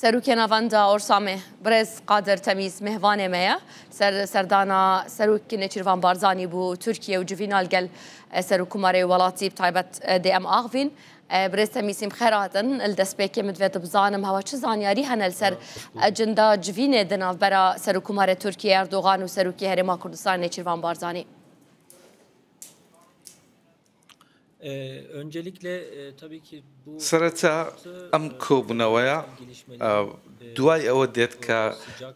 سروکی نواندا اورسامه برز قادر تمیز مهوانه میا سردانا سروک نچیروان بارزانی بو ترکیه و جوینال گل سروکماره ولاتی بتایبت دی ام آغوین برز تمیزیم خیراتن الدسپیک مدوید بزانم هوا چه زانیاری هنل سر اجندا جوینه دناف برا سروکماره ترکیه اردوغان و سروکی هرما کردستان نچیروان بارزانی. Öncelikle tabii ki bu سەرەتا ئەم کۆبوونەوەیە دوای ئەوە دێت کە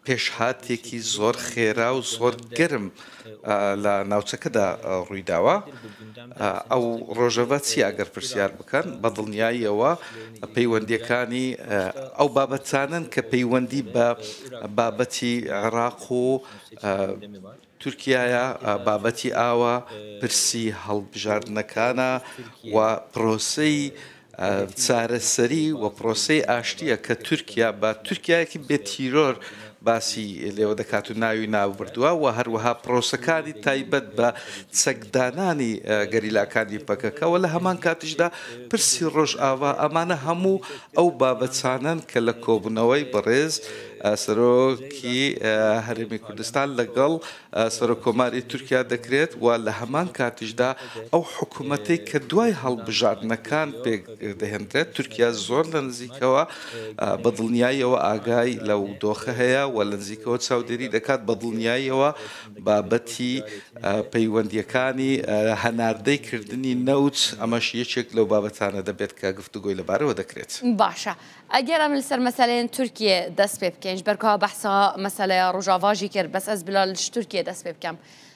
پێشهاتێکی زۆر خێرا و زۆر گەرم لە ناوچەکەدا ڕوویداوە. ئەو ڕۆژەوە چی ئەگەر پرسیار بکەن بە دڵنیاییەوە پەیوەندیەکانی ئەو بابەتانن کە پەیوەندی بە بابەتی عێراق و تورکیایە بابەتی ئاوە پرسی هەڵبژاردنەکانە و پرۆسەی چارەسەری و پرۆسەی ئاشتیە کە تورکیا بە تورکیایەکی بێتیرۆر باسی لێوە دەکات و ناوی ناوبردووە و هەروەها پرۆسەکانی تایبەت بە چەکدانانی گەریلاکانی پەکەکەەوە لە هەمان کاتیشدا پرسی ڕۆژ ئاوا ئەمانە هەموو ئەو بابەتچانن کە لە کۆبوونەوەی بەڕێز سەرۆکی هەرێمی کوردستان لەگەڵ سەرۆکۆماری تورکیا دەکرێت و لە هەمان کاتیشدا ئەو حکوومەتەی کە دوای هەڵبژاردنەکان پێک دەهێنرێت تورکیا زۆر لە نزیکەوە بە دڵنیاییەوە ئاگای لەو دۆخە هەیە و لە نزیکەوە چاودێری دەکات بە دڵنیاییەوە بابەتی پەیوەندیەکانی هەناردەی کردنی نەوت ئەمەش یەکێک لەو بابەتانە دەبێت کە گفتوگۆی لەبارەوە دەکرێت. باشە ئەگەر ئەم لەسەر مەسەلەیەن تورکیە دەست پێ بکەین بەرکەوە بەحسا مەسەلەیە ڕۆژاواژی کرد بەس ئەس بلا لە تورکیە دەست پێ بکەم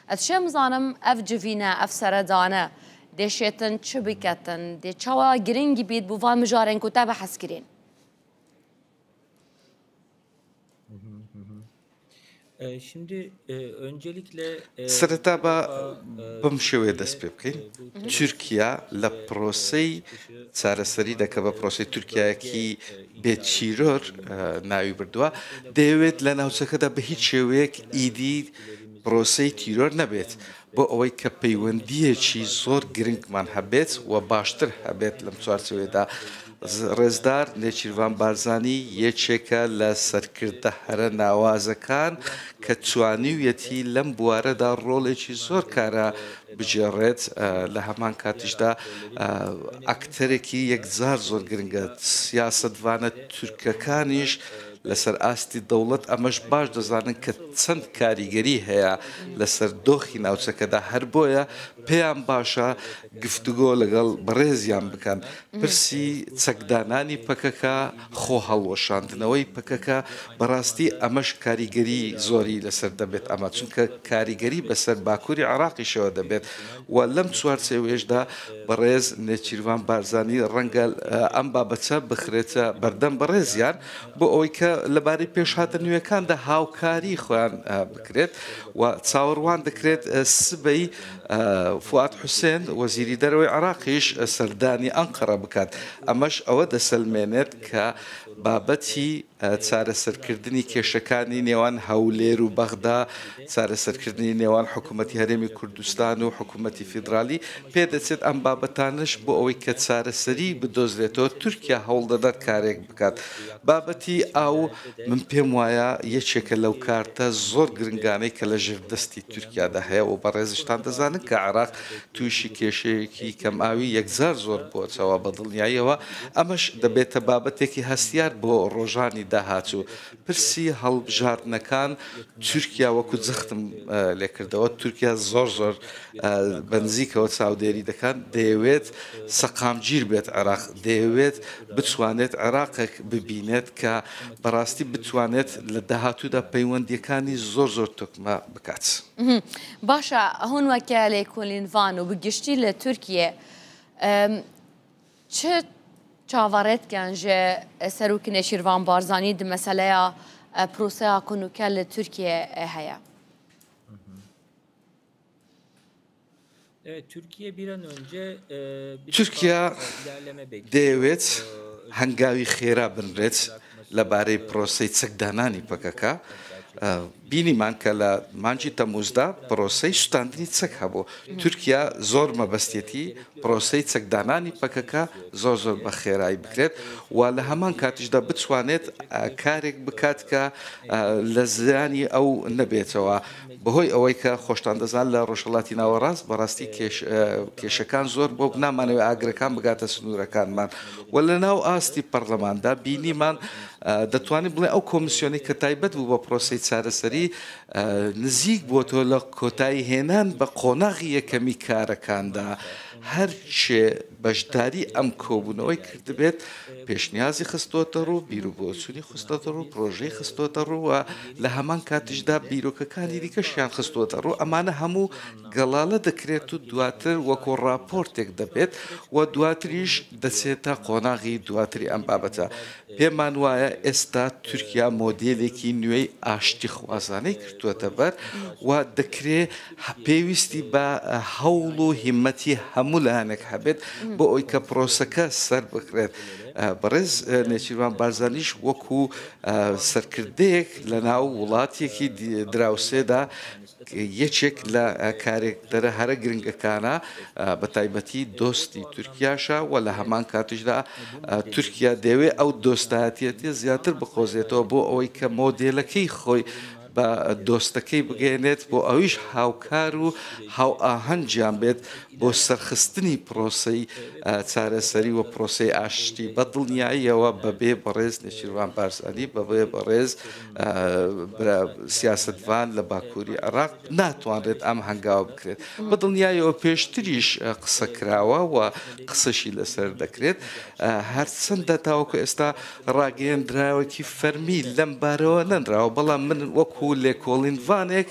ئەتشێ مزانم ئەف جڤینە ئەف سەرەدانە دێشێتن چ بکەتن دێ چاوە گرنگی بیت بووان مژارێن کوتا بە حەسکرین. Şimdi öncelikle سەرەتا بەم شێوەیە دەست پێ بکەین تورکیا لە پرۆسەی چارەسەری دەکە بە پرۆسی تورکایەکی بێچیرۆر ناوی بردووە دەیەوێت لە ناوچەکەدا بە هیچ شێوەیەک ئیدی پرۆسەی تیرۆر نەبێت بۆ ئەوەی کە پەیوەندیەکی زۆر گرنگمان هەبێت و باشتر هەبێت لەم چوارچێوەیەدا. ڕێزدار نێچیروان بارزانی یەکێکە لە سەرکردە هەرە ناوازەکان کە توانیویەتی لەم بوارەدا ڕۆڵێکی زۆر کارە بجێڕێت لە هەمان کاتیشدا ئەکتەرێکی یەکجار زۆر گرنگە سیاسەتوانە تورکەکانیش لەسەر ئاستی دەوڵەت ئەمەش باش دەزانن کە چەند کاریگەری هەیە لەسەر دۆخی ناوچەکەدا هەر بۆیە پێیان باشە گفتوگۆ لەگەڵ بەڕێزیان بکەن پرسی چەکدانانی پەکەکە خۆ هەڵوەشاندنەوەی پەکەکە بەڕاستی ئەمەش کاریگەری زۆری لەسەر دەبێت ئەمە چونکە کاریگەری بەسەر باکووری عێراقیشەوە دەبێت و لەم چوارچێوێژدا بەڕێز نێچیروان بارزانی ڕەنگە ئەم بابەتە بخرێتە بەردەم بەڕێزیان بۆ ئەوەی کە لەبارەی پێشهاتە نوێیەکاندا هاوکاری خۆیان بکرێت و چاوەڕوان دەکرێت سبەی فواد حوسێن وەزیری دەرەوەی عێراقیش سەردانی ئەنقەرە بکات ئەمەش ئەوە دەسەلمێنێت کە بابەتی چارەسەرکردنی کێشەکانی نێوان هەولێر و بەغدا چارەسەرکردنی نێوان حکوومەتی هەرێمی کوردستان و حکوومەتی فیدرالی پێدەچێت ئەم بابەتانش بۆ ئەوەی کە چارەسەری بدۆزرێتەوە تورکیا هەوڵ دەدات کارێک بکات. بابەتی ئاو من پێم وایە یەکێکە لەو کارتە زۆر گرنگانەی کە لە ژێردەستی تورکیادا هەیە و بەڕێزشتان دەزانن کە عێراق تووشی کێشەیەکی کەم ئاوی یەکجار زۆر بۆچەوە بە دڵنیاییەوە ئەمەش دەبێتە بابەتێکی هەستیار بۆ ڕۆژانی داهاتوو پرسی هەڵبژاردنەکان تورکیا وەکو جەختم لێکردەوە تورکیا زۆر بەنزیکەوە چاودێری دەکات دەیەوێت سەقامگیر بێت عێراق دەیەوێت بتوانێت عێراقێک ببینێت کە بەڕاستی بتوانێت لە داهاتوودا پەیوەندیەکانی زۆر تۆکمە بکات. باشە هون وەکە لێکۆلینڤان و بگشتی لە تورکیە چ چاوەڕێتکەن ژێ سەروکی نێچیروان بارزانی di meseleya proseya konûke li Tirkiye heye. تورکیا دەیەوێت هەنگاوی خێرا بنرێت لەبارەی پرۆسەی چەکدانانی پەکەکە بینیمان کە لە مانجی تەموزدا پرۆسەی سوتاندنی چەک هەبوو تورکیا زۆر مەبەستێتی پرۆسەی چەکدانانی پەکەکە زۆر بە خێرایی بکرێت و لە هەمان کاتیشدا بتوانێت کارێک بکات کە لە زیانی ئەو نەبێتەوە بەهۆی ئەوەی کە خۆشتان دەزان لە ڕۆژهەڵاتی ناوەڕاست بەڕاستی کێشەکان زۆر بۆ نامانەوە ئاگرەکان بگاتە سنوورەکانمان و لە ناو ئاستی پەرلەماندا بینیمان دەتوانین بڵێ ئەو کۆمیسیۆنی کە تایبەت بوو بە پرۆسەی چارەسەری نزیک بۆتۆ لە کۆتایی هێنان بە قۆناغی یەکەمی کارەکاندا هەرچێ بەشداری ئەم کۆبوونەوەی کردبێت پێشنیازی خستۆتە ڕوو بیرروبۆچوونی خستۆتە ڕوو پرۆژەی خستۆتە ڕووە لە هەمان کاتیشدا بیرۆکەکانی دیکەشیان خستۆتە ڕوو ئەمانە هەموو گەڵاڵە دەکرێت و دواتر وەکۆ راپۆرتێک دەبێت و دواتریش دەچێتە قۆناغی دواتری ئەم بابەتە پێمان وایە ئێستا تورکیا مۆدێلێکی نوێی ئاشتی خوازانەی کردووەتە بەر و دەکرێت پێویستی بە هەوڵ و هیمەتی هەموو لایەنێک هەبێت بۆ ئەوی کە پرۆسەکە سەر بکرێت بەڕێز نێچیروان بارزانیش وەکو سەرکردەیەک لە ناو وڵاتێکی دراوسێدا یەکێک لە کارێکدەرە هەرە گرنگەکانە بە تایبەتی دۆستی تورکیاشە و لە هەمان کاتیشدا تورکیا دەوێت ئەو دۆستایەتێتی زیاتر بخۆزێتەوە بۆ ئەوەی کە مۆدێلەکەی خۆی بە دۆستەکەی بگەێنێت بۆ ئەویش هاوکار و هاو ئاهەنگیان بێت بۆ سەرخستنی پرۆسەی چارەسەری و پرۆسەی ئاشتی بە دڵنیاییەوە بەبێ بەڕێز نێچیروان بارزانی بەبێ بەڕێز سیاسەتوان لە باکووری عێراق ناتوانرێت ئەم هەنگاوە بکرێت بە دڵنیاییەوە پێشتریش قسە کراوە و قسەشی لەسەر دەکرێت هەرچەندە تاوەکو ئێستا ڕاگەیەندراوەکی فەرمی لەم بارەوە نەنراوە بەڵام من وەکو لێکۆڵینڤانێک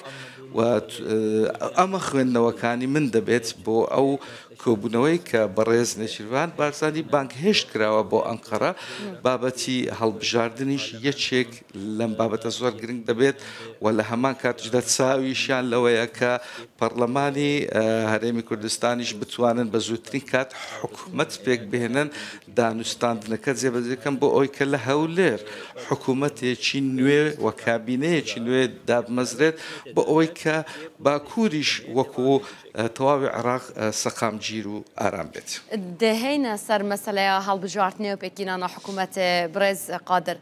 و ئەمە خوێندنەوەکانی من دەبێت بۆ ئەو کۆبوونەوەی کە بەڕێز نێچیروان بارزانی بانک هێشت کراوە بۆ ئەنقەرە بابەتی هەڵبژاردنیش یەکێک لەم بابەتە زۆر گرنگ دەبێت و لە هەمان کاتیشدا چاویشیان لەوەیە کە پەرلەمانی هەرێمی کوردستانیش بتوانن بە زووترین کات حکوومەت پێک بهێنن دانوستاندنەکە جێبەجێکەم بۆ ئەوی کە لە هەولێر حکوومەتێکی نوێ و کابینەیەکی نوێ دابمەزرێت بۆ ئەوەی کە باکووریش وەکو تەواوی عێراق سەقامگیر و ئارام بێت دەهێنە سەر مەسەلەیە هەڵبژاردنەوە پێکینانە حکوومەت بڕێز قادر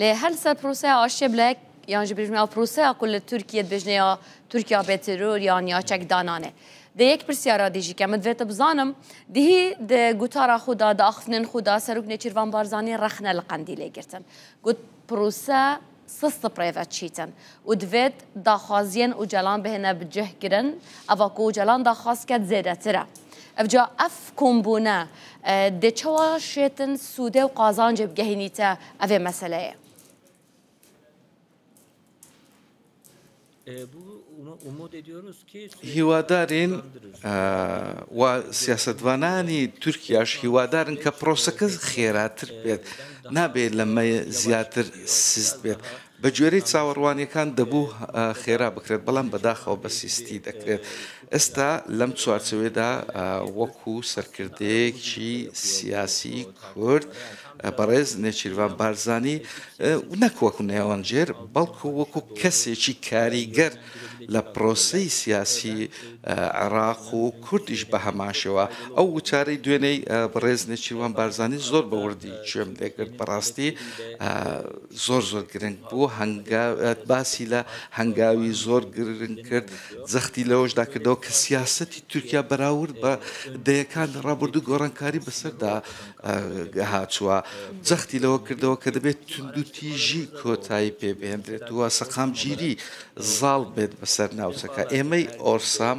لێ هەر سەر پرۆسەیە ئاشێ بلێک یان ji bijimiya proseya ku li Tirkiye dibêjneya Tirkiya bêteror yan ya çekdanane. Di yek pirsyara dî jî ke min divêt bizanim dihî di gotara xwe da di axiftinên xwe da Serok Nêçîrvan Barzanî rexne li Qendîlê girtin. Got prose sist prêve çîtin û divêt daxwaziyên û celan bihêne bi cih girin eva ku celan daxwaz ket zêdetir e. Ev ca ev kombûne dê çawa şêtin sûdê û qazancê bigehînîte evê meseleyê. هیوادارین و سیاستوانانی تورکیاش هیوادارن کە پرۆسەکە خێراتر بێت نابێت لەمە زیاتر سست بێت بە گوێرەی چاوەڕوانیەکان دەبوو خێرا بکرێت بەڵام بەداخەوە بە سیستی دەکرێت ئێستا لەم چوارچەوێدا وەکو سەرکردەیەکی سیاسی کورد بەڕێز نێچیروان بارزانی نەک وەکو نێوەنجێر بەڵکو وەکو کەسێکی کاریگەر لە پرۆسەی سیاسی عێراق و کوردیش بە هەماشەوە ئەو وچارەی دوێنەی بەڕێز نێچیروان بارزانی زۆر بە وردی گوێم لێگرت بەڕاستی زۆر گرنگ بوو باسی لە هەنگاوی زۆر گرنگ کرد جەختی لەوەشدا کردەوە کە سیاسەتی تورکیا بەراورد بە دەیەکان لە ڕابردوو گۆڕانکاری بەسەردا هاتووە جەختی لەوە کردەوە کە دەبێت تونند و تیژی کۆتایی پێبهێنرێتەوە سەقامگیری زاڵ بێت بەسەر ناوچەکە ئێمەی ئۆرسام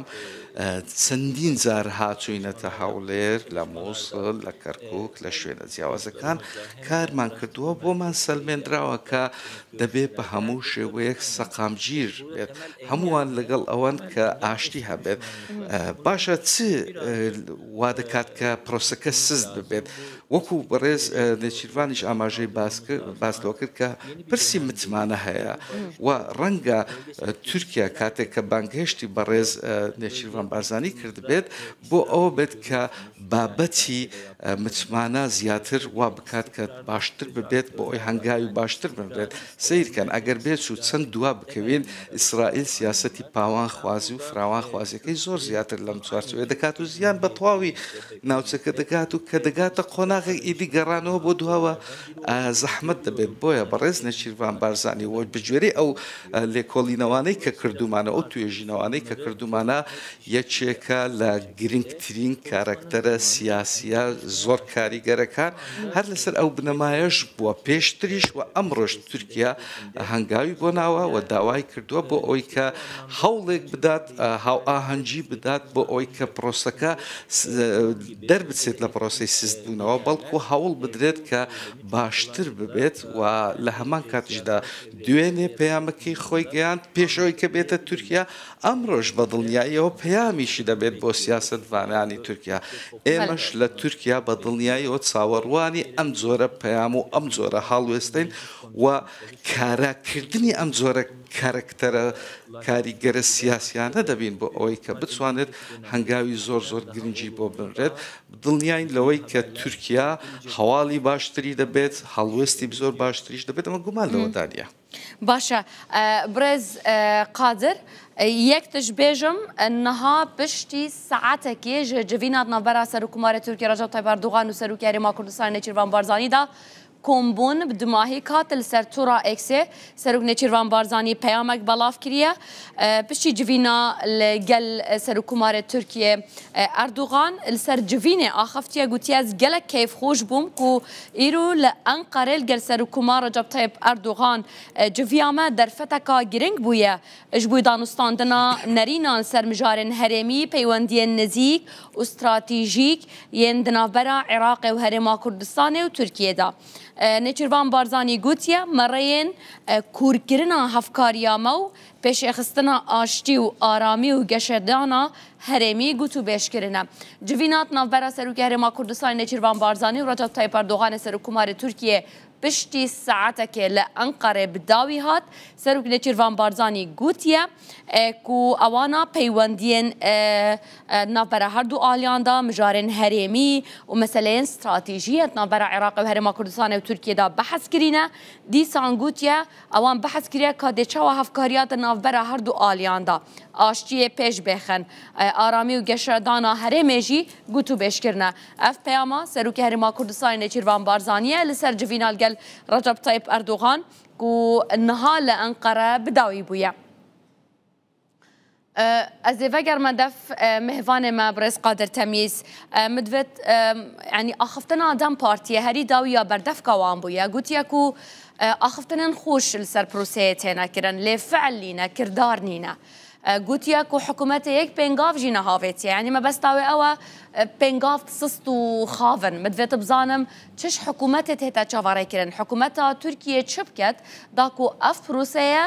چەندین جار هاتووینەتە هەولێر لە مووسڵ لە کەرکووک لە شوێنە جیاوازەکان کارمان کردووە بۆمان سەلمێنراوە کە دەبێت بە هەموو شێوەیەک سەقامگیر بێت هەمووان لەگەڵ ئەوەن کە ئاشتی هەبێت باشە چ وا دەکات کە پرۆسەکە سست ببێت وەکو بەڕێز نێچیروانیش ئاماژەی باسەوە کرد کە پرسی متمانە هەیە و ڕەنگە تورکیا کاتێک کە بانگهێشتی بەڕێز نێچیروان نێچیروان بارزانانی کرد بێت بۆ ئەوە بێت کە بابەتی متمانە زیاتر وا بکات کە باشتر ببێت بۆ ئەوی هەنگاوی باشتر ببێت سیرکەن ئەگەر بێت و چەند دوا بکەوێن ئیسرائیل سیاسەتی پاوان خوازی و فراوان خوازیەکەی زۆر زیاتر لەم چوارچوێ دەکات و زیان بە تەواوی ناوچەکە دەگات و کە دەگاتە قۆناغی ئیدی گەڕانەوە بۆ دواوە زەحمەت دەبێت بۆیە بەڕێز نەچیروان بارزانانی وە بجوێری ئەو لێکۆڵینەوانەی کە کردومانە ئەو توێژینەوانەی کە کردومانە یەکێکە لە گرنگترین کارکتەرە سیاسیە زۆر کاریگەرەکان هەر لەسەر ئەو بنەمایەش بووە پێشتریش و ئەمڕۆژ تورکیا هەنگاوی بۆ ناوە و داوای کردووە بۆ ئەوی کە هەوڵێک بدات هاو ئاهەنگی بدات بۆ ئەوی کە پرۆسەکە دەربچێت لە پرۆسی سیستبوونەوە بەڵکو هەوڵ بدرێت کە باشتر ببێت و لە هەمان کاتیشدا دوێنێ پەیامەکەی خۆی گەیاند پێشەوەی کە بێتە تورکیا ئەمڕۆژ بە دڵنیاییەوە پەیامیشی دەبێت بۆ سیاسەتوانانی تورکیا ئێمەش لە تورکیا بە دڵنیاییەوە چاوەڕوانی ئەم جۆرە پەیام و ئەم جۆرە هەڵوێستین و کاراکردنی ئەم جۆرە کارکتەرە کاریگەرە سیاسیانە دەبین بۆ ئەوەی کە بتوانێت هەنگاوی زۆر زۆر گرنگی بۆ بنرێت دڵنیاین لەوەی کە تورکیا هەواڵی باشتری دەبێت هەڵوێستی زۆر باشتریش دەبێت ئەمە گومان لەوەدانە باشە برێز قادر یەکتش بێژم نەها پشتی سەعاتێکی ژە جڤینات ناوبەرا سەرۆکومارە تورکیا ڕەجەب تایب ئەردوغان و سەرۆکی هەرێما کوردستانی نێچیروان بارزانیدا کۆمبوون بدماهی کاتل سەر تووڕا ئێکسێ سەرۆک نێچیروان بارزانی پەیامێک بەڵاو کردیە پشتی جڤینە لەگەل سەرۆکومارە تورکیە ئەردوغان لەسەر جڤینێ ئاخەفتیە گوتیاز گەلک کەیفخۆش بووم و ئیرۆ لە ئەنقەرە لەگەل سەرۆکومار ڕەجەب تایب ئەردوغان جڤیامە دەرفەتەکە گرنگ بوویە ژ بووی دانوستاندنا نەرینان سەر مژارên هەرێمی پەیوەندیên نزیک و استراتیژیک yên di navbera Iraqê û Herêma Kurdistanê û Tirkiyeyê de. نێچیروان بارزانی گوتیە مەڕێیên کورکردنا هەفکاریya me û pêşxistina aştî û aramî û geşedana herêmî gut û bêşkirine. Civînat navbera Serokê Herêma Kurdistanê Nêçîrvan Barzanî û Recep Tayyip Erdoganê Serokkomarê Tirkiye piştî saetekê li Enqerê bi dawî hat Serok Nêçîrvan Barzanî gotiye ku ewana peywendiyên navbera her du aliyan da mijarên herêmî û meseleyên stratîjiyek navbera Iraq û Herêma Kurdistanê û Tirkiyeyê de behs kirîne dîsan gotiye ewan behs kiriye ka dê çawa hevkariya di navbera her du aliyan da aştiyê pêş bêxin aramî û geşedana herêmê jî gut û bêşkirine. Ev peyama Serokê Herêma Kurdistanê Nêçîrvan Barzanî li ser civînal gel Recep Tayyip Erdogan ku niha li Enqere bi dawî bûye. Ez ê vegerme def mehvanê me Birêz Qadir Temîz min divêt yanî axiftina Dem Partiye herî dawiya berdevka wan bûye gotiye ku axiftinên xweş li ser proseyê têne kirin lê fiil nîne kirdar nîne. Gotiye ku hikûmetê yek pêngav jî nehavêtiye yanî me bes dawê ew e pêngav sist û xavin min divêt bizanim çiş hikûmetê tê çavarê kirin hikûmeta Tirkiye çi biket da ku ev proseye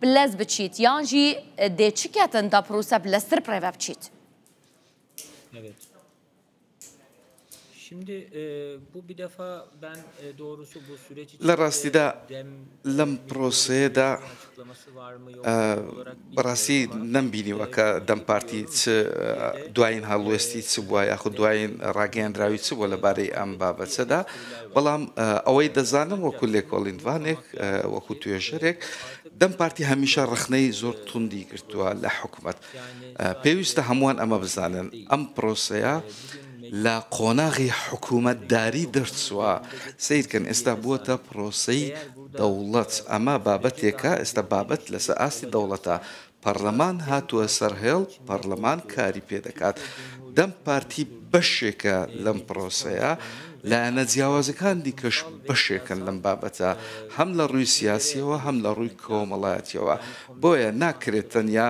bilez biçît yan jî dê çi ketin da prose bileztir prêve biçît. Evet. Şimdi bu bir defa ben doğrusu bu süreç için Rastida lem proseye da براسي نمبینی وەکە دەم پارتی دوایین هەڵوێستی چ بووە یاخود دوایین ڕاگەیاندراوی چ بووە لەبارەی ئەم بابەتەدا بەڵام ئەوەی دەزانم وەکو لێکۆڵینوانێک وەکو توێژەرێک دەم پارتی هەمیشە ڕخنەی زۆر توندی گرتووە لە حکوومەت پێویستە هەمووان ئەمە بزانن ئەم پرۆسەیە لە قۆناغی حکوومەتداری دەرچووە سیرکەن ئێستا بووەتە پرۆسەی دەوڵەت ئەمە بابەتێکە ئێستا بابەت لەسەر ئاستی دەوڵەتە پەرلەمان هاتووە سەرهێڵ پەرلەمان کاری پێ دەکات دەم پارتی بەشێکە لەم پرۆسەیە لایەنە جیاوازەکان دیکەش بەشێکن لەم بابەتە هەم لە ڕووی سیاسیەوە هەم لە ڕووی کۆمەڵایەتیەوە بۆیە ناکرێت تەنیا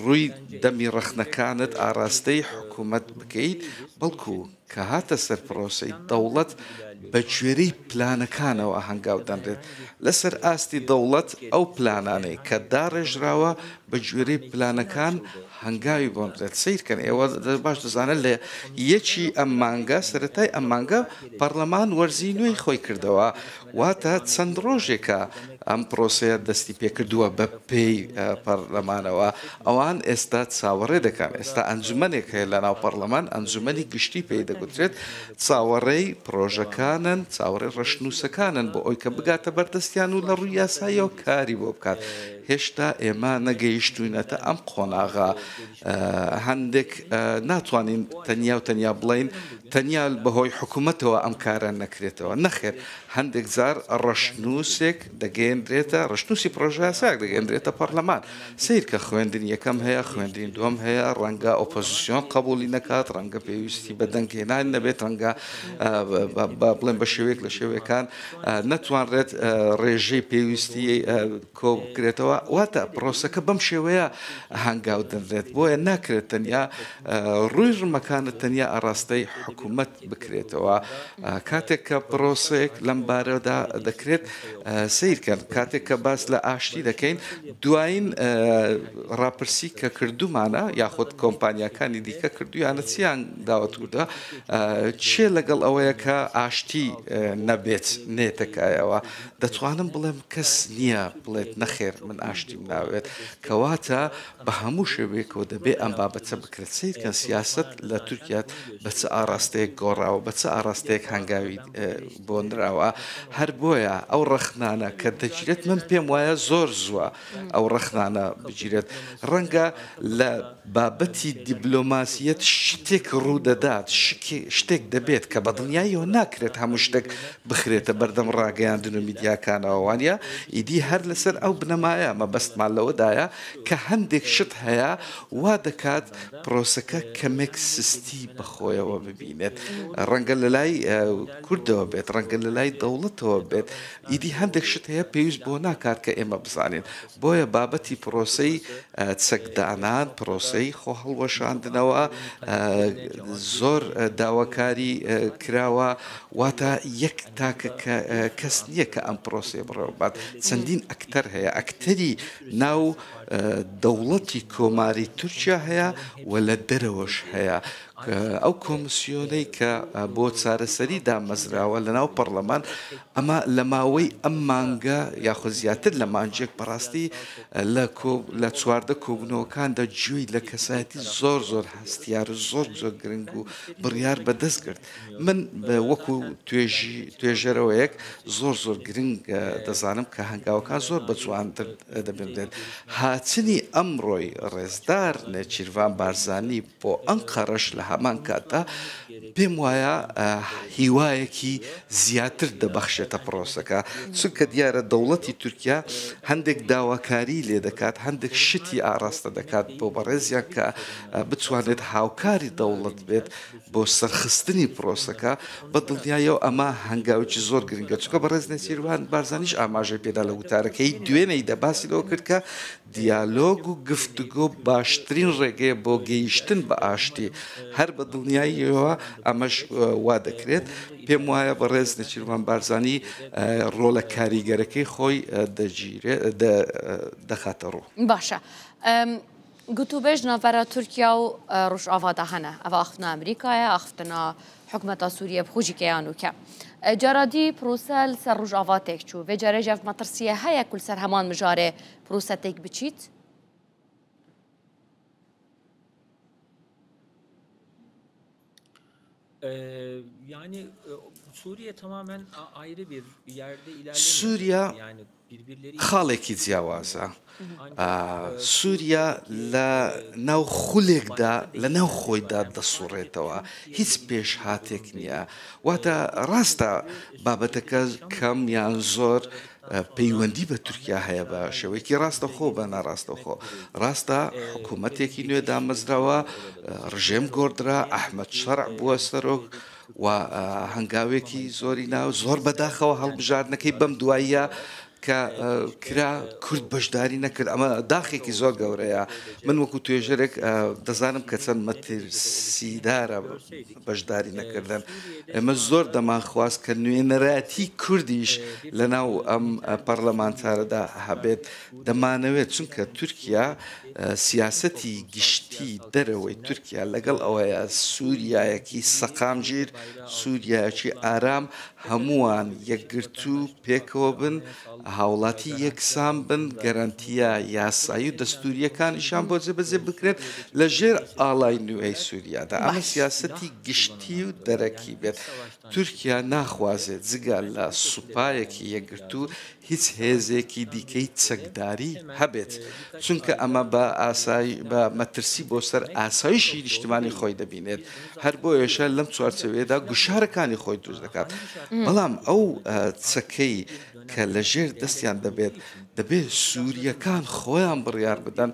ڕووی دەمی ڕەخنەکانت ئاراستەی حکوومەت بکەیت بەڵکو کە هاتە سەر پرۆسەی دەوڵەت بە گوێرەی پلانەکانەوە هەنگاو دەنرێت لەسەر ئاستی دەوڵەت ئەو پلانانەی کە داڕێژراوە بە گوێرەی پلانەکان هەنگاوی بۆم بدات سیرکەن ئێوە باش دەزانن لە یەکی ئەم مانگە سەرەتای ئەم مانگە پەرلەمان وەرزی نوێی خۆی کردەوە واتە چەند ڕۆژێکە ئەم پرۆسەیە دەستی پێکردووە بە پێی پەرلەمانەوە ئەوان ئێستا چاوەڕێ دەکەن ئێستا ئەنجومەنێک هەیە لە ناو پەرلەمان ئەنجومەنی گشتی پێی دەگوترێت چاوەڕێی پرۆژەکانن چاوەڕێی ڕەشنووسەکانن بۆ ئەوی کە بگاتە بەردەستیان و لە ڕووی یاساییەوە کاری بۆ بکات هێشتا ئێمە نەگەیشتوینەتە ئەم قۆناغا هەندێک ناتوانین تەنیا و تەنیا بڵین تەنیا بەهۆی حکوومەتەوە ئەم کارە نەکرێتەوە نەخێر هەندێک جار ڕەشنووسێک دەگەێنرێتە ڕشنووسی پرۆژە یاساک دەگەێنرێتە پەرلەمان سیر کە خوێندنی یەکەم هەیە خوێندنی دووەم هەیە ڕەنگە ئۆپۆزیسیۆن قبولی نەکات ڕەنگە پێویستی بە دەنگهێنان نەبێت ڕەنگە بڵێن بە شێوەیەک لە شێوەکان نەتوانرێت ڕێژەی پێویستی کۆ بکرێتەوە واتە پرۆسەکە بەم شێوەیە هەنگاو دەنرێت بۆیە ناکرێت تەنیا ڕووی ڕمەکانە تەنیا ئاراستەی حکوومەت بکرێتەوە کاتێک کە پرۆسەیەک لەم بارەدا دەکرێت سیرکەن کاتێک کە باس لە ئاشتی دەکەین دوایین ڕاپرسی کە کردومانە یاخود کۆمپانیەکانی دیکە کردویانە چیان داوت وردە چێ لەگەڵ ئەوەیە کە ئاشتی نەبێت نێتەکایەوە دەتوانم بڵێم کەس نییە بڵێت نەخێر من ئاشتیم ناوێت کەواتە بە هەموو شێوەیەکەوە دەبێ ئەم بابەتە بکرێت سیرکەن سیاست لە تورکیات بە چه ئاراستەیەک گۆڕاوە بە چه ئاراستەیەک هەنگاوی بۆنراوە هەر بۆیە ئەو ڕەخنانە کە دەگیرێت من پێم وایە زۆر زووە ئەو ڕەخنانە بگیرێت ڕەنگە لە بابەتی دیبلۆماسیەت شتێک ڕوودەدات شتێک دەبێت کە بە دڵنیاییەوە ناکرێت هەموو شتێک بخرێتە بەردەم ڕاگەیاندن و میدیاکانەوە وانە ئیدی هەر لەسەر ئەو بنەمایە مەبەستمان لەوەدایە کە هەندێک شت هەیە وا دەکات پرۆسەکە کەمێک سستی بەخۆیەوە ببینێت ڕەنگە لە لای کوردەوە بێت ڕەنگە لە لای دەوڵەتەوە بێت ئیدی هەندێک شت هەیە پێویست بۆ ناکات کە ئێمە بزانین بۆیە بابەتی پرۆسەی چەکدانان پرۆسەی خۆ هەڵوەشاندنەوە زۆر داواکاری کراوە واتە یەک تاکە کەس نییە کە ئەم پرۆسێ بڕێوەبات چەندین ئەکتەر هەیە ئەکتەری ناو دەوڵەتی کۆماری تورکیا هەیە و لە دەرەوەش هەیە ئەو کۆمسیۆنەی کە بۆ چارەسەری دامەزراوە لە ناو پەرلەمان ئەمە لە ماوەی ئەم مانگە یاخود زیاتر لە مانجێک بەڕاستی لە چواردە کۆبنەوەکاندا گوێی لە کەسایەتی زۆر زۆر هەستیار زۆر زۆر گرنگ و بڕیار بەدەست کرد من وەکو توێژەرەوەیەک زۆر زۆر گرنگ دەزانم کە هەنگاوەکان زۆر بە جوانتر دەبێت هاتنی ئەمڕۆی ڕێزدار نێچیروان بارزانی بۆ ئەنقەرەش لە هەمان کاتە پێم وایە هیوایەکی زیاتر دەبەخشێتە پرۆسەکە چونکە دیارە دەوڵەتی تورکیا هەندێک داواکاری لێ دەکات هەندێک شتی ئاراستە دەکات بۆ بەڕێزیان کە بتوانێت هاوکاری دەوڵەت بێت بۆ سەرخستنی پرۆسەکە بە دڵنیایەوە ئەمە هەنگاوێکی زۆر گرنگە چونکە بەڕێز نێچیروان بارزانیش ئاماژەی پێدا لە وتارەکەی دوێنەی دەباسی لەوە کرد کە دیالۆگ و گفتوگۆ باشترین ڕێگەیە بۆ گەیشتن بە ئاشتی هەر بە دڵنیاییەوە ئەمەش وا دەکرێت پێم وایە بەڕێز نێچیروان بارزانی ڕۆلە کاریگەرەکەی خۆی دەخاتە ڕوو باشە گوتوبێژ ناڤەرە تورکیا و ڕۆژئاوادا هەنە ئەوە ئەختنا ئەمریکایە ئەختنا حکومەتە سووریە بخۆژیکەیان وکە جارادی پرۆسە لەسەر ڕۆژئاواتێک چوو وێ جارێژەف مەترسیە هەیە کول سەر هەمان مژارێ پرۆسەتێک بچیت Yani Suriye tamamen ayrı bir yerde ilerlemiyor. Suriye yani birbirleri خاڵێکی جیاوازە سووریا لە ناو خولێکدا لە ناو خۆیدا دەسوڕێتەوە هیچ پێش هاتێک نییە واتە ڕاستە بابەتەکە کەم یان زۆر پەیوەندی بە تورکیا هەیە بە شێوەیەکی ڕاستەخۆ بە ناڕاستەخۆ ڕاستە حکوومەتێکی نوێ دامەزراوە ڕژێم گۆڕدرا ئەحمەد شەرع بووە سەرۆک و هەنگاوێکی زۆری ناو زۆر بەداخەوە هەڵبژاردنەکەی بەم دواییە کە کرا کورد بەشداری نەکرد ئەمە داخێکی زۆر گەورەیە من وەکو توێژەرێک دەزانم کە چەند مەترسیدارە بەشداری نەکردن ئەمە زۆر دەمانخواست کە نوێنەرەتی کوردیش لەناو ئەم پەرلەمانتارەدا هەبێت دەمانەوێت چونکە تورکیا سیاسەتی گشتی دەرەوەی تورکیا لەگەڵ ئەوەیە سووریایەکی سەقامگیر سووریایەکی ئارام هەمووان یەکگرتو پێکەوە بن هاوڵاتی یەکسان بن گەرانتیە یاسایی و دەستوریەکانیشان بۆ جێبەجێ بکرێت لە ژێر ئاڵای نوێی سووریادا ئەمە سیاسەتی گشتی و دەرەکی بێت تورکیا ناخوازێت جگە لە سوپایەکی یەکگرتو هیچ هێزێکی دیکەی چەکداری هەبێت چونکە ئەمە بە ئاسایی بە مەترسی بۆ سەر ئاسایشی نیشتمانی خۆی دەبینێت هەر بۆیەشە لەم چوارچەوەیەدا گوشارەکانی خۆی دروست دەکات بەڵام ئەو چەکەی کە لە ژێر دەستیان دەبێت سووریەکان خۆیان بڕیار بدەن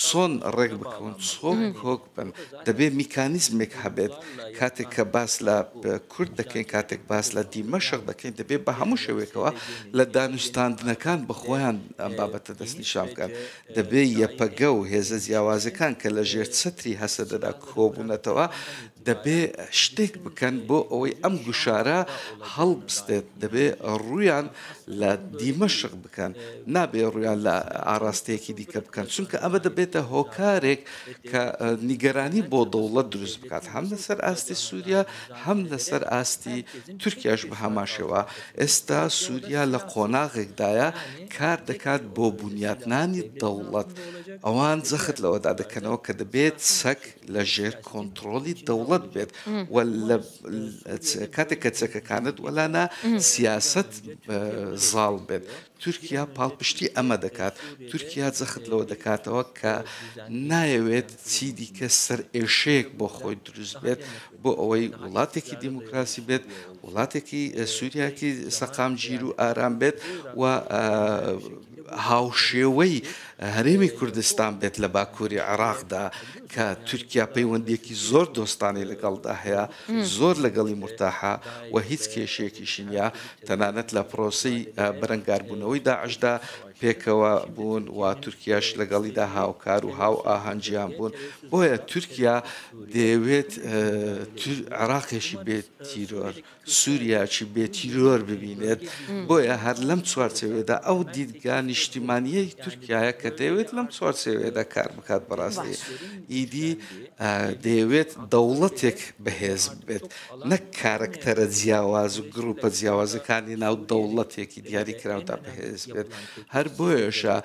چۆن ڕێک بکەون چۆن کۆک بن دەبێت میکانیزمێک هەبێت کاتێک کە باس لە کورد دەکەین کاتێک باس لە دیمەشق دەکەین دەبێت بە هەموو شێوەیەکەوە لە دانوستاندنەکان بەخۆیان ئەم بابەتە دەستنیشان بکەن دەبێت یەپەگە و هێزە جیاوازەکان کە لە ژێر چەتری هەسەدەدا کۆبوونەتەوە دەبێ شتێک بکەن بۆ ئەوەی ئەم گوشارە هەڵبستێت دەبێ ڕوویان لە دیمەشق بکەن نابێ ڕویان لە ئاراستەیەکی دیکە بکەن چونکە ئەمە دەبێتە هۆکارێک کە نیگەرانی بۆ دەوڵەت دروست بکات هەم لەسەر ئاستی سووریا هەم لەسەر ئاستی تورکیاش بە هەماشەوە ئێستا سووریا لە قۆناغێکدایە کار دەکات بۆ بنیاتنانی دەوڵەت ئەوان جەخت لەوەدا دەکەنەوە کە دەبێت چەک لە ژێر کۆنتترۆلی دەوڵەت بێت کاتێک کە چەکەکانت وەلانە سیاست زاڵ بێت تورکیا پاڵپشتی ئەمە دەکات تورکیا جەخت لەوە دەکاتەوە کە نایەوێت چی دیکە سەر ئێشەیەک بۆ خۆی دروست بێت بۆ ئەوەی وڵاتێکی دیموکراسی بێت وڵاتێکی سووریاکی سەقامگیر و ئارام بێت و هاوشێوەی هەرێمی کوردستان بێت لە باکووری عێراقدا کە تورکیا پەیوەندیەکی زۆر دۆستانی لەگەڵدا هەیە زۆر لەگەڵی مرتاحە و هیچ کێشەیەکیشی نیە تەنانەت لە پرۆسەی بەرەنگاربوونەوەی داعشدا پێکەوە بوون و تورکیاش لەگەڵیدا هاوکار و هاو ئاهەنگیان بوون بۆیە تورکیا دەیەوێت عێراقێکی بێت تیرۆر سووریاکی بێت تیرۆر ببینێت بۆیە هەر لەم چوارچەوێدا ئەو دیدگا نیشتیمانیەی تورکایە کە دەیەوێت لەم چوارچەوێدا کار بکات بەڕاستی ئیدی دەیەوێت دەوڵەتێک بەهێز بێت نەک کارکتەرە جیاواز و گروپە جیاوازەکانی ناو دەوڵەتێکی دیاری کراودا بەهێز بێت هەر بۆیەشە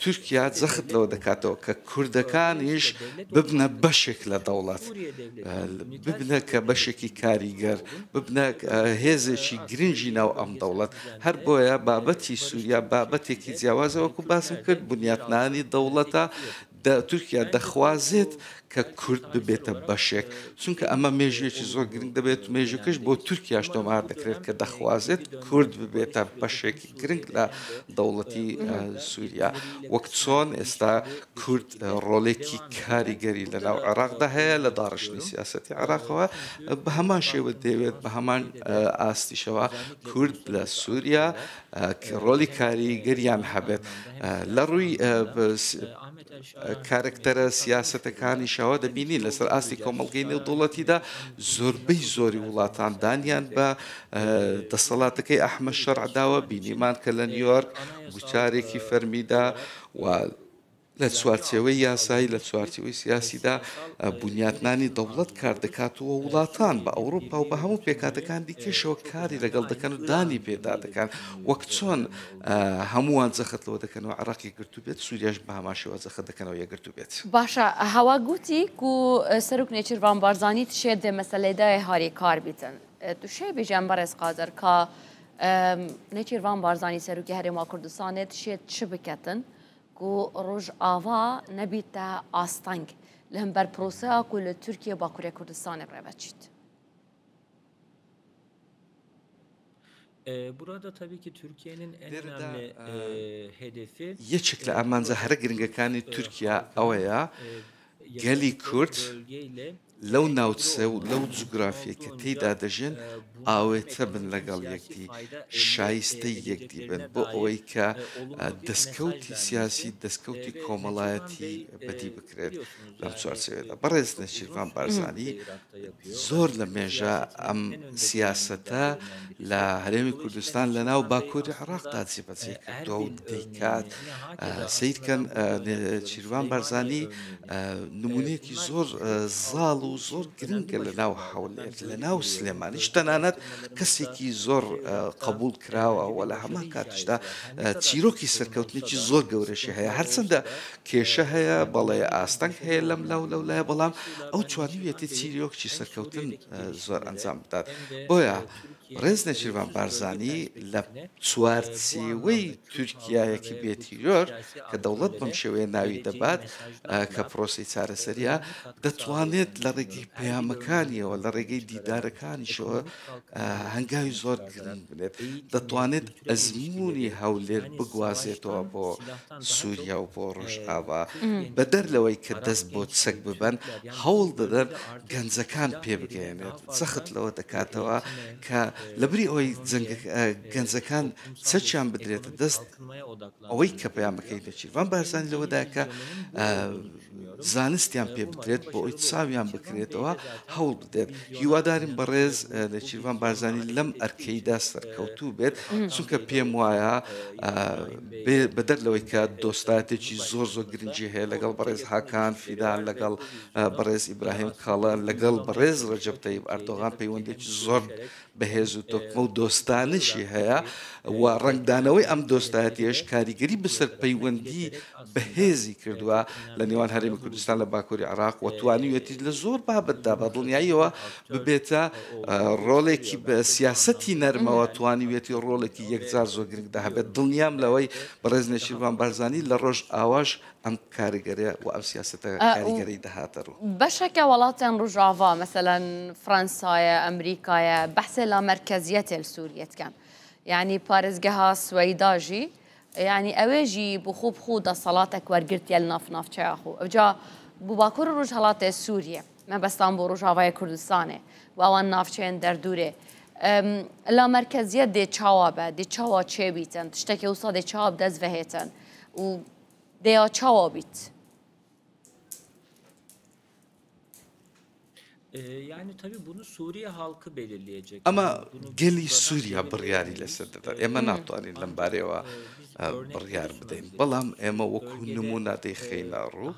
تورکیا جەخت لەوە دەکاتەوە کە کوردەکانیش ببنە بەشێک لە دەوڵەت ببنە کە بەشێکی کاریگەر ببنە هێزێکی گرنگی ناو ئەم دەوڵەت هەر بۆیە بابەتی سووریا بابەتێکی جیاوازەوەکو باسم کرد بنیاتنانی دەوڵەتە تورکیا دەخوازێت کە کورد ببێتە بەشێک چونکە ئەمە مێژوێکی زۆر گرنگ دەبێت مێژوەکەش بۆ تورکیاش تۆمار دەکرێت کە دەخوازێت کورد ببێتە بەشێکی گرنگ لە دەوڵەتی سووریا وەک چۆن ئێستا کورد ڕۆڵێکی کاریگەری لەناو عێراقدا هەیە لە داڕشتنی سیاسەتی عێراقەوە بە هەمان شێوە دەیەوێت بە هەمان ئاستیشەوە کورد لە سووریا ڕۆلی کاریگەریان هەبێت لە ڕووی کارکتەرە سیاسەتەکانیشەوە دەبینی لەسەر ئاستی کۆمەڵگەی نێودوڵەتیدا زۆربەی زۆری وڵاتان دانیان بە دەسەڵاتەکەی ئەحمەد شەرعداوە بینیمان کە لە نیویۆرک گوچارێکی فەرمیدا و لە چوارچێوەی یاسایی لە چوارچێوەی سیاسیدا بنیاتنانی دەوڵەت کار دەکاتەوە وڵاتان بە ئەوروپا و بە هەموو پێکاتەکان دیکەشەوە کاری لەگەڵ دەکەن و دانی پێدا دەکەن وەک چۆن هەمووان جەخت لەوە دەکەنەوە عێراقی گرتو بێت سووریاش بە هەماشەوە جەخت دەکەنەوە یەکگرتو بێت باشە هەوا گوتی و سەرۆک نێچیروان بارزانی تشێت دێ مەسەلەیدای هاری کار بیتن توشێ بێژەم بەڕێز قادر کە نێچیروان بارزانی سەرۆکی هەرێما کوردستانێت تشێت چ بکەتن کو روج آوا نبیتا آستانگ لهم بر پروسه کل ترکیه با کره کردستان برابچید. Burada tabii ki Türkiye'nin en önemli hedefi yekek لە ئامانجە هەرە گرنگەکانی تورکیا ئەوەیە گەلی کورد لەو ناوچە و لەو جوگرافیە کە تێیدا دەژێن ئاوێتە بن لەگەڵ یەکدی شایستەی یەکدی بن بۆ ئەوەی کە دەستکەوتی سیاسی دەستکەوتی کۆمەڵایەتی بەدی بکرێت لەم چوارچێوێدا بەڕێز نەچیروان بارزانی زۆر لە مێژە ئەم سیاسەتە لە هەرێمی کوردستان لە ناو باکووری عێراقدا جێبەجێ کردووە و دەیکات سیرکەن چیروان بارزانی نمونەیەکی زۆر زاڵ و زۆر گرنگە لە ناو هەولێر لە ناو سلێمانیش تەنانەت کەسێکی زۆر قبول کراوە و لە هەمان کاتشدا چیرۆکی سەرکەوتنێکی زۆر گەورەشی هەیە هەرچەندە کێشە هەیە بەڵێ ئاستەنگ هەیە لەم لەولایە بەڵام ئەو توانیوێتی چیرۆکی سەرکەوتن زۆر ئەنجام بدات بۆیە ڕێز نەچیروان بارزانی لە چوارچێوەی تورکیایەکی بێتیرۆر کە دەوڵەت بەم شێوەیە ناوی دەبات کە پرۆسی چارەسەریە دەتوانێت لە ڕێگەی پەیامەکانیەوە لە ڕێگەی دیدارەکانیشەوە هەنگاوی زۆر گرنگ بنێت دەتوانێت ئەزمموی هەولێر بگوازێتەوە بۆ سووریا و بۆ ڕۆژئاوا بەدەر لەوەی کە دەست بۆ چەک ببەن هەوڵ دەدەن گەنجەکان پێ بگەێنێت چەخت لەوە دەکاتەوە کە لەبری ئەوەی گەنجەکان چەچیان بدرێتە دەست ئەوەی کە پەیامەکەی دەچیروان بارزانی لەوەدا کە زانستیان پێ بدرێت بۆ ئەوی چاویان بکرێتەوە هەوڵ بدێت هیواداریم بەڕێز نەچیروان بارزانی لەم ئەرکەیدا سەرکەوتوو بێت چونکە پێم وایە بەدەر لەوەی کە دۆستاتێکی زۆر زۆر گرنگی هەیە لەگەڵ بەڕێز هاکان فیدان لەگەڵ بەڕێز ئیبراهیم کاڵان لەگەڵ بەڕێز ڕەجەب تەیب ئەردۆغان پەیوەندێکی زۆر بەهێز و تۆکمە و دۆستانشی هەیە و ڕنگدانەوەی ئەم دۆستایەتیش کاریگەری بەسەر پەیوەندی بەهێزی کردووە لە نێوان هەرێمی کوردستان لە باکووری عێراق و توانیوێتی لە زۆر بابەتدا بە دڵنیاییەوە ببێتە ڕۆڵێکی بە سیاسەتی نەرمەوە توانیوێتی ڕۆڵێکی یەکجار زۆر گرنگدا هەبێت دڵنیام لەوەی بەڕێز نەچیروان بارزانی لە ڕۆژ ئاواش ئەم کاریگەریە و ئەم سیاسەتە کاریگەری دەهاتە ڕوو بەشێکە وڵاتیان ڕۆژاوا مثلا فرەنسایە ئەمریکایە بەحسێ لا مرکزیەتێ سووریەتکەن یعنی پارێزگەها سوەیداژی يعني أواجي بخوب خودا صلاتك ورقرت يل ناف ناف شاخو أوجا بباكور روج هلات سوريا ما بستان بروج هواي كردستانه وأوان نافشين دردوره لا مركزية دي چاوابه دي چاوا چه بيتن تشتكي وصا دي چاواب دز وهيتن و دي چاوابيت Yani tabii bunu Suriye halkı belirleyecek. Ama geli Suriye biryariyle sırdır. Ema natwani lembarewa biryar بدين بلام اما وكو نمونا دي خينارو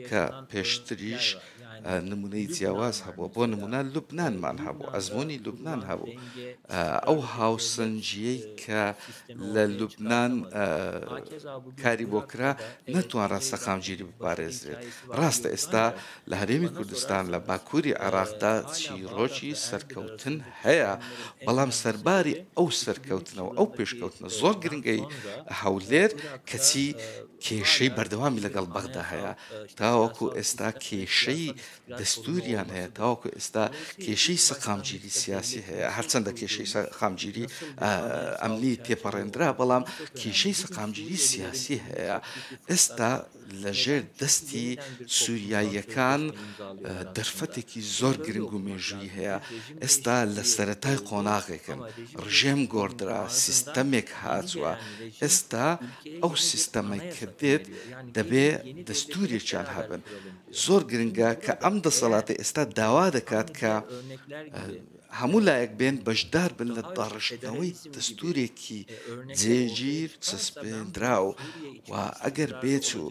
كا بيشتريش نموني جواز هبو بو نمونا لبنان مان هبو ازموني لبنان هبو او هاوسنجي كا للبنان كاري بوكرا نتوان راستا خامجيري ببارزريت راست استا لهريمي كردستان لباكوري عراق دا چيروچي سركوتن هيا بلام سرباري او سركوتن او بيشكوتن زور گرنگي هەولێر کەچی کێشەی بەردەوامی لەگەڵ بەغدا هەیە تاوەکو ئێستا کێشەی دەستوریان هەیە تاوەکو ئێستا کێشەی سەقامگیری سیاسی هەیە هەرچەندە کێشەی سەقامگیری ئەمنی تێپەڕێنرا بەڵام کێشەی سەقامگیری سیاسی هەیە ئێستا لەژێر دەستی سووریاییەکان دەرفەتێکی زۆر گرنگ و مێژووی هەیە ئێستا لە سەرەتای قۆناغێکن ڕژێم گۆڕدرا سیستەمێک هاتووە ئێستا ئەو سیستەمەی کردێت دەبێ دەستوریێکیان هەبن زۆر گرنگە کە ئەم دەسەڵاتە ئێستا داوا دەکات کە هەموو لایەک بێن بەشدار بن لە داڕشتنەوەی دەستورێکی جێگیر چەسپێنراو و ئەگەر بێت و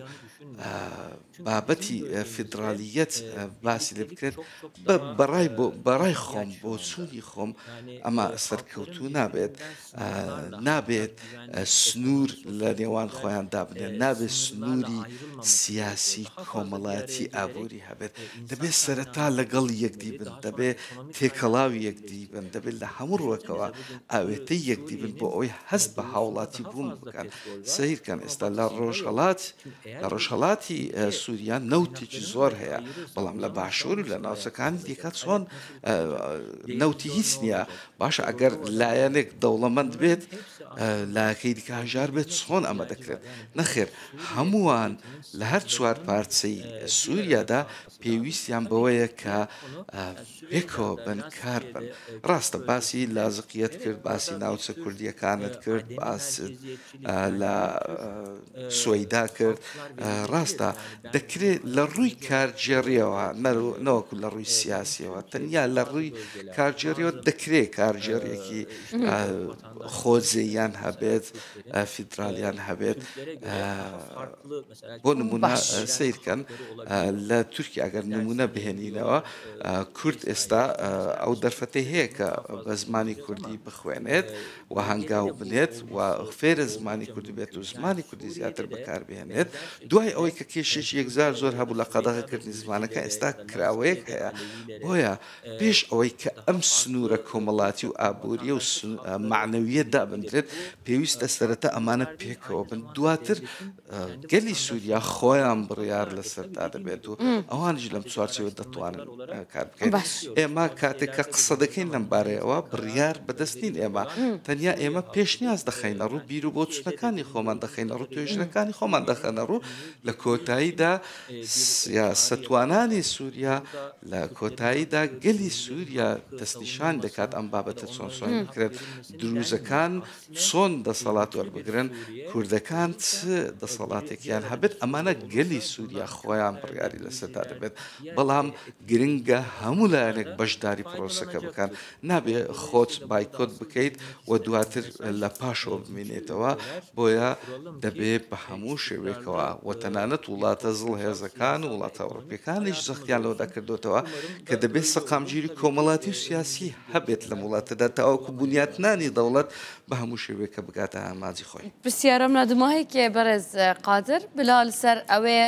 بابەتی فیدرالیەت باسی لێ بکرێت بەڕای خۆم بۆ چوونی خۆم ئەمە سەرکەوتوو نابێت سنوور لە نێوان خۆیان دابنێن نابێت سنووری سیاسی کۆمەڵایەتی ئابووری هەبێت دەبێت سەرەتا لەگەڵ یەکدی بن دەبێت تێکەڵاوی یەکدی بن دەبێت لە هەموو ڕوەکەوە ئاوێتەی یەکدی بن بۆ ئەوەی هەست بە هاوڵاتی بووم بکەن سەیرکەن ئێستا لە ڕۆژهەڵاتی سووریان نەوتێکی زۆر هەیە بەڵام لە باشوور و لە ناوچەکانی دیکە چۆن نەوتی هیچ نییە باشە ئەگەر لایەنێک دەوڵەمەند بێت لاکەی دیکە هەژار بێت چۆن ئەمە دەکرێت نەخێر هەمووان لە هەر چوار پارچەی سووریادا پێویست پێویستیان بەوەیە کە پێکەوە بن کار بن. ڕاستە باسی لازقیەت کرد، باسی ناوچە کوردیەکانت کرد، باس لە سوەیدا کرد. ڕاستە دەکرێت لە ڕووی کارجێڕیەوە نەوەکو لە ڕووی سیاسیەوە، تەنیا لە ڕووی کارجێڕیەوە دەکرێت کارجێڕێکی خۆزێیان هەبێت، فیدرالیان هەبێت. بۆ نمونە سیرکەن لە تورکیا ئەگەر نمونە بهێنینەوە، کورد ئێستا ئەو دەرفەتەی هەیە کە بە زمانی کوردی بخوێنێت و هەنگاو بنێت و فێرە زمانی کوردی بێت و زمانی کوردی زیاتر بەکاربهێنێت. دوای ئەوەی کە کێشێکی یەکجار زۆر هەبوو لە قەدەغەکردنی زمانەکە، ئێستا کراوەیەک هەیە. بۆیە پێش ئەوەی کە ئەم سنوورە کۆمەڵاتی و ئابووریە و معنەویە دابدرێت، پێویستە سەرەتا ئەمانە پێکەوە بن. دواتر گەلی سووریا خۆیان بڕیار لەسەردا دەبێت و ئەوانش لەم چوارچێوە دەتوانن کار بکەین. ئێمە کاتێک کە قسە دەکەین لەم بارەیەوە بڕیار بەدەستین. ئێمە تەنیا ئێمە پێشنیاز دەخەینە ڕوو، بیر و بۆچوونەکانی خۆمان دەخەینە ڕوو، توێژنەکانی خۆمان دەخەنە ڕوو. لە کۆتاییدا سیاسەتوانانی سووریا، لە کۆتاییدا گەلی سووریا دەستنیشان دەکات ئەم بابەتە چۆن بکرێت، دروزەکان چۆن دەسەڵات وەربگرن، کوردەکان چ دەسەڵاتێکیان هەبێت. ئەمانە گەلی سووریا خۆیان بڕیاری لەسەردا دەبێت. بەڵام گرنگە هەموو لایەنێک بەشداری پرۆسەکە بکەن. نابێ خۆت بایکۆت بکەیت و دواتر لە پاشەوە بمێنێتەوە. بۆیە دەبێت بە هەموو شێوەیەکەوە و تەنانەت وڵاتە زڵ هێزەکان و وڵاتە ئەوروپیەکانیش زەختیان لەوەدا کردوتەوە کە دەبێت سەقامگیری کۆمەڵاتی و سیاسی هەبێت لە وڵاتەدا تاوەکو بنیاتنانی دەوڵەت بە هەموو شێوەیەکە بگاتە ئاماجی خۆی. پرسیارم نەدماهەیەکێ بەرز قادر بلال سەر ئەوێ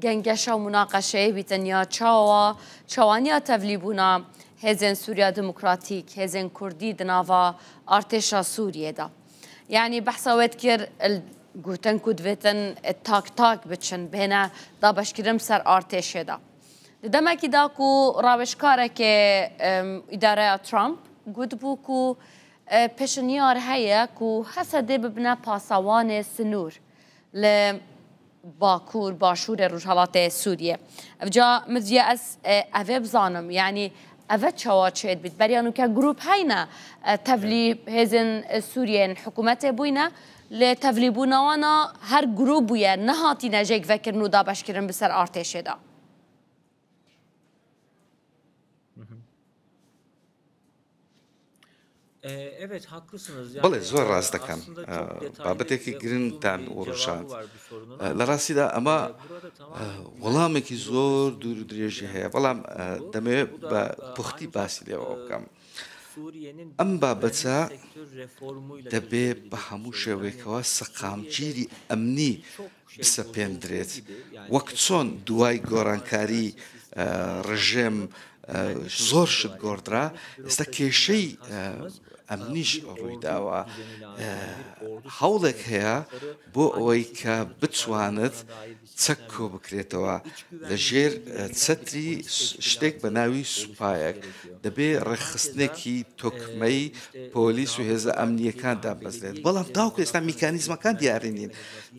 گەنگەشە و مناقەشەیە بیتەنیا چاوانیا تەڤلیبوونا هێزên سووریا دموکراتیک، هێزên کوردی di nava artêşa Sûriyê de. Yani behsawet kir gotin ku divêtin tak biçin bêhne dabeşkirin ser artêşê de. Di demekî da ku rawêjkarekê îdareya Trump gotbû ku pêşniyar heye ku Hesedê bibine pasawanê sinûr li Bakur, Başûrê Rojhilatê Sûriyê. Evca min diye ez evê bizanim, yani evet çawaçêt bît beriyan ke grup heyne tevlî hêzên Sûriyên hikûmetê bûyne lê tevlîbûna wana her grup bûye nehatîne jêk vekirin û dabeşkirin bi ser artêşê de. Evet, haklısınız. بەڵێ زۆر ڕاست دەکەن. بابەتێکی گرنگتان وەڕۆژاند. لە ڕاستیدا ئەمە وەڵامێکی زۆر دوور و درێژی هەیە، بەڵام دەمەوێت بە پوختی باسی لێەوە بکەم. ئەم بابەتە دەبێت بە هەموو شێوەیەکەوە سەقامگیری ئەمنی بسەپێندرێت، وەک چۆن دوای گۆڕانکاری ڕژێم زۆر شت گۆڕدرا، ئێستا کێشەی ئەمنیش ڕوویداوە. هەوڵێک هەیە بۆ ئەوەی کە بتوانێت چەک کۆ بکرێتەوە لە ژێر چەتری شتێک بە ناوی سوپایەک. دەبێت ڕێخستنێکی تۆکمەی پۆلیس و هێزە ئەمنیەکان دابەزرێت، بەڵام تاوکو ئێستا میکانیزمەکان دیاری نین.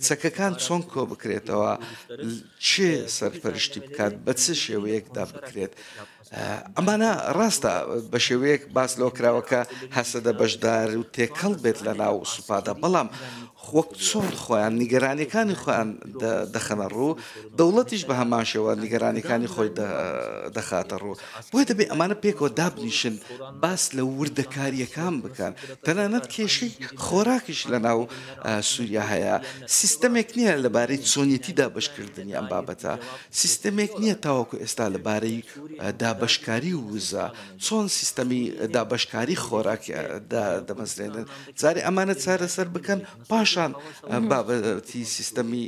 چەکەکان چۆن کۆ بکرێتەوە، چێ سەرپەرشتی بکات، بە چ شێوەیەکدا بکرێت. ئەمانە ڕاستە بە شێوەیەک باس لەوە کراوەکە هەسەدە بەشدار و تێکەڵ بێت لە ناو سوپادا، بەڵام وەک چۆن خۆیان نیگەرانیەکانی خۆیان دەخەنە ڕوو، دەوڵەتیش بە هەمان شێوە نیگەرانیەکانی خۆی دەخاتە ڕوو. بۆیە دەبێت ئەمانە پێکەوە دابنیشن، باس لە وردەکاریەکان بکەن. تەنانەت کێشەی خۆراکیش لە ناو سووریا هەیە. سیستەمێک نییە لەبارەی چۆنیەتی دابشکردنی ئەم بابەتە، سیستەمێک نییە تاوەکو ئێستا لەبارەی دابشکاری وزە، چۆن سیستەمی دابشکاری خۆراک دەمەزرێنن. جارێ ئەمانە چارەسەر بکەن، پاشان بابەتی سیستەمی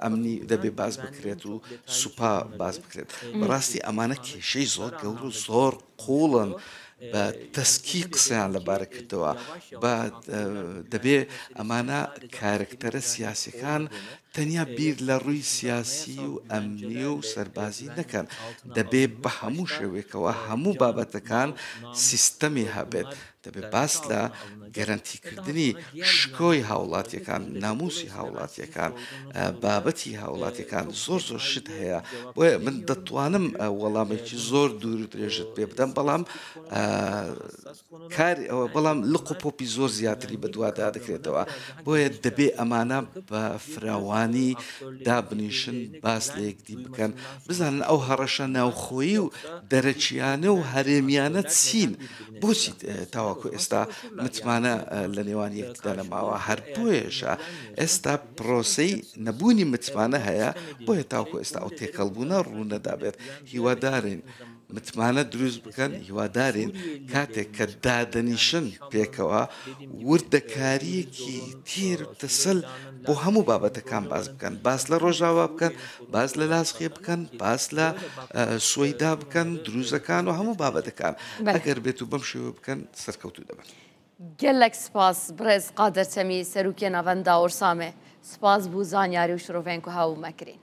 ئەمنی دەبێ باز بکرێت و سوپا باز بکرێت. بەڕاستی ئەمانە کێشەی زۆر گەور و زۆر قوڵن. بە تەسکی قسەیان لەبارە کردەوە، دەبێ ئەمانە کارکتەرە سیاسیەکان تەنیا بیر لە ڕووی سیاسی و ئەمنی و سەربازی نەکەن، دەبێ بە هەموو شێوەیەکەوە هەموو بابەتەکان سیستەمی هەبێت. دەبێت باس لە گەرانتیکردنی شکۆی هاوڵاتیەکان ناموسی هاوڵاتیەکان بابەتی هاوڵاتیەکان زۆر شت هەیە بۆیە من دەتوانم وەڵامێکی زۆر دوور و درێژت پێ بدەم بەڵام کاری ئەوە بەڵام لق و پۆپی زۆر زیاتری بە دووادا دەکرێتەوە بۆیە دەبێ ئەمانە بە فراوانی دابنیشن باس لە یەکدی بکەن بزانن ئەو هەڕەشە ناوخۆیی و دەرەچیانە و هەرێمیانە چین بۆچی تاواکو ئێستا متمانە لە نێوان یەکتدا نەماوە هەر بۆیەشە ئێستا پرۆسەی نەبوونی متمانە هەیە بۆیە تاوکو ئێستا ئەو تێکەڵبوونە ڕوونەدابێت هیوادارین متمانە دروست بکەن هیوادارین کاتێک کە دادەنیشن پێکەوە وردەکاریەکی تێر و تەسەل بۆ هەموو بابەتەکان باس بکەن باس لە ڕۆژاوا بکەن باس لە لاسخێ بکەن باس لە سوەیدا بکەن دروزەکان و هەموو بابەتەکان ئەگەر بێت و بەم شێوە بکەن سەرکەوتوو دەبن gelek spas Brez Qadir Temî serokê navenda Orsamê spas bû zanyarî û şirovên ku hew mekirin.